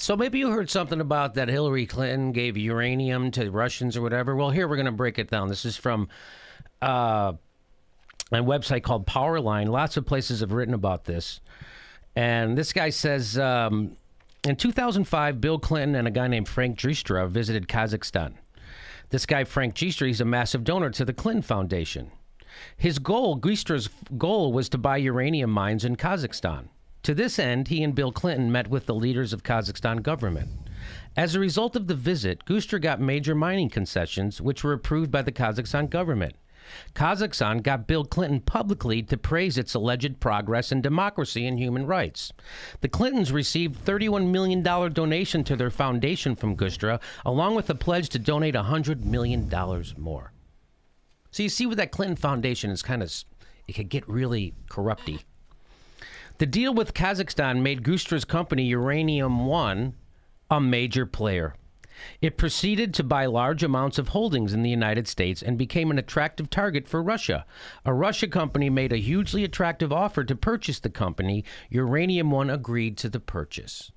So maybe you heard something about that Hillary Clinton gave uranium to Russians or whatever. Well, here we're going to break it down. This is from a website called Powerline. Lots of places have written about this. And this guy says, in 2005, Bill Clinton and a guy named Frank Giustra visited Kazakhstan. This guy, Frank Giustra, he's a massive donor to the Clinton Foundation. His goal, Giustra's goal, was to buy uranium mines in Kazakhstan. To this end, he and Bill Clinton met with the leaders of Kazakhstan government. As a result of the visit, Giustra got major mining concessions, which were approved by the Kazakhstan government. Kazakhstan got Bill Clinton publicly to praise its alleged progress in democracy and human rights. The Clintons received $31 million donation to their foundation from Giustra, along with a pledge to donate $100 million more. So you see what that Clinton Foundation is it could get really corrupty. The deal with Kazakhstan made Giustra's company Uranium One a major player. It proceeded to buy large amounts of holdings in the United States and became an attractive target for Russia. A Russia company made a hugely attractive offer to purchase the company. Uranium One agreed to the purchase.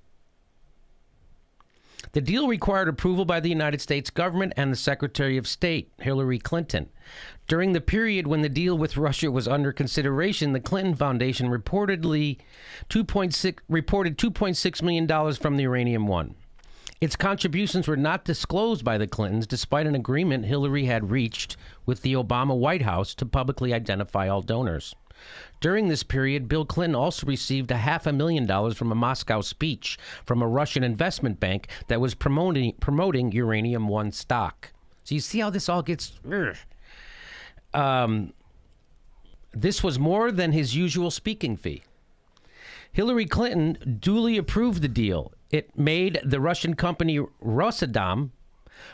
The deal required approval by the United States government and the Secretary of State, Hillary Clinton. During the period when the deal with Russia was under consideration, the Clinton Foundation reported $2.6 million from the Uranium One. Its contributions were not disclosed by the Clintons, despite an agreement Hillary had reached with the Obama White House to publicly identify all donors. During this period, Bill Clinton also received $500,000 from a Moscow speech from a Russian investment bank that was promoting Uranium One stock. So you see how this all gets... This was more than his usual speaking fee. Hillary Clinton duly approved the deal. It made the Russian company Rosatom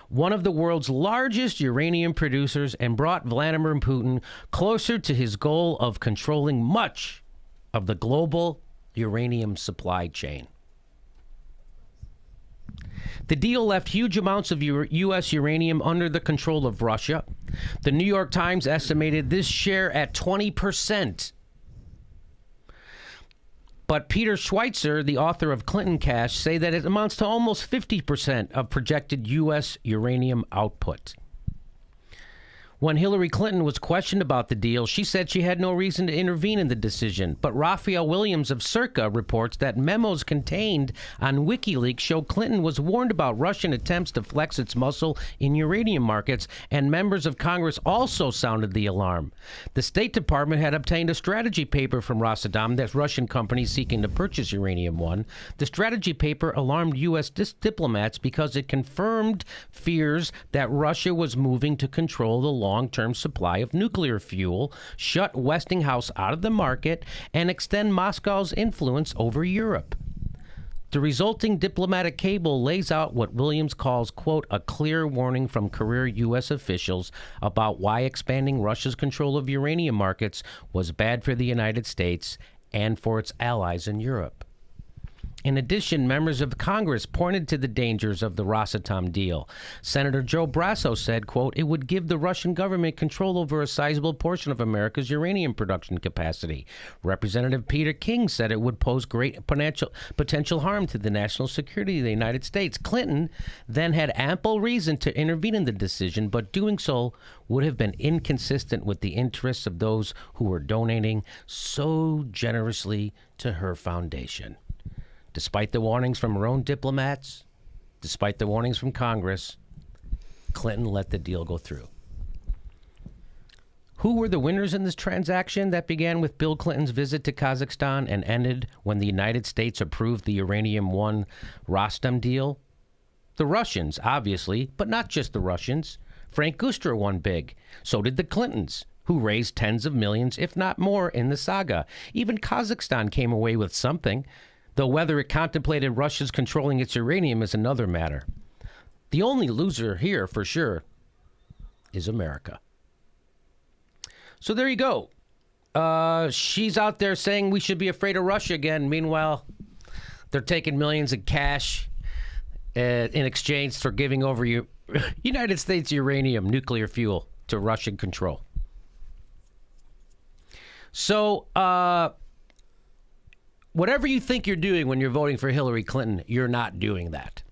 one of the world's largest uranium producers and brought Vladimir Putin closer to his goal of controlling much of the global uranium supply chain. The deal left huge amounts of U.S. uranium under the control of Russia. The New York Times estimated this share at 20%. But Peter Schweitzer, the author of Clinton Cash, say that it amounts to almost 50% of projected U.S. uranium output. When Hillary Clinton was questioned about the deal, she said she had no reason to intervene in the decision. But Raphael Williams of Circa reports that memos contained on WikiLeaks show Clinton was warned about Russian attempts to flex its muscle in uranium markets, and members of Congress also sounded the alarm. The State Department had obtained a strategy paper from Rosatom, that Russian company seeking to purchase Uranium One. The strategy paper alarmed U.S. diplomats because it confirmed fears that Russia was moving to control the long-term supply of nuclear fuel, shut Westinghouse out of the market, and extend Moscow's influence over Europe. The resulting diplomatic cable lays out what Williams calls, quote, a clear warning from career U.S. officials about why expanding Russia's control of uranium markets was bad for the United States and for its allies in Europe. In addition, members of Congress pointed to the dangers of the Rosatom deal. Senator Joe Brasso said, quote, it would give the Russian government control over a sizable portion of America's uranium production capacity. Representative Peter King said it would pose great potential harm to the national security of the United States. Clinton then had ample reason to intervene in the decision, but doing so would have been inconsistent with the interests of those who were donating so generously to her foundation. Despite the warnings from her own diplomats, despite the warnings from Congress, Clinton let the deal go through. Who were the winners in this transaction that began with Bill Clinton's visit to Kazakhstan and ended when the United States approved the Uranium One Rosatom deal? The Russians, obviously, but not just the Russians. Frank Giustra won big. So did the Clintons, who raised tens of millions, if not more, in the saga. Even Kazakhstan came away with something, though whether it contemplated Russia's controlling its uranium is another matter. The only loser here, for sure, is America. So there you go. She's out there saying we should be afraid of Russia again. Meanwhile, they're taking millions of cash in exchange for giving over United States uranium, nuclear fuel, to Russian control. So, Whatever you think you're doing when you're voting for Hillary Clinton, you're not doing that.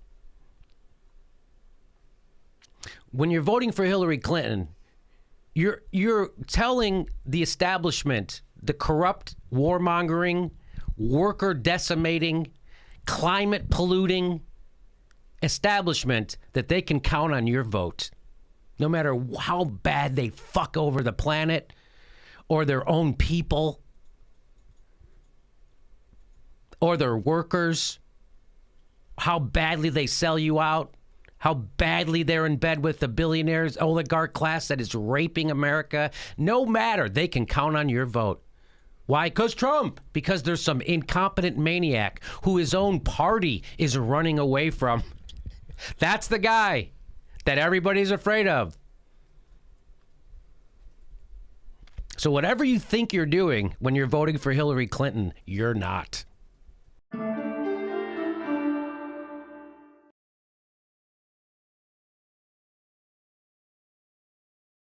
When you're voting for Hillary Clinton, you're telling the establishment, the corrupt, warmongering, worker decimating, climate polluting establishment that they can count on your vote. No matter how bad they fuck over the planet or their own people or their workers, how badly they sell you out, how badly they're in bed with the billionaires, oligarch class that is raping America. No matter, they can count on your vote. Why? Because Trump. Because there's some incompetent maniac who his own party is running away from. That's the guy that everybody's afraid of. So whatever you think you're doing when you're voting for Hillary Clinton, you're not.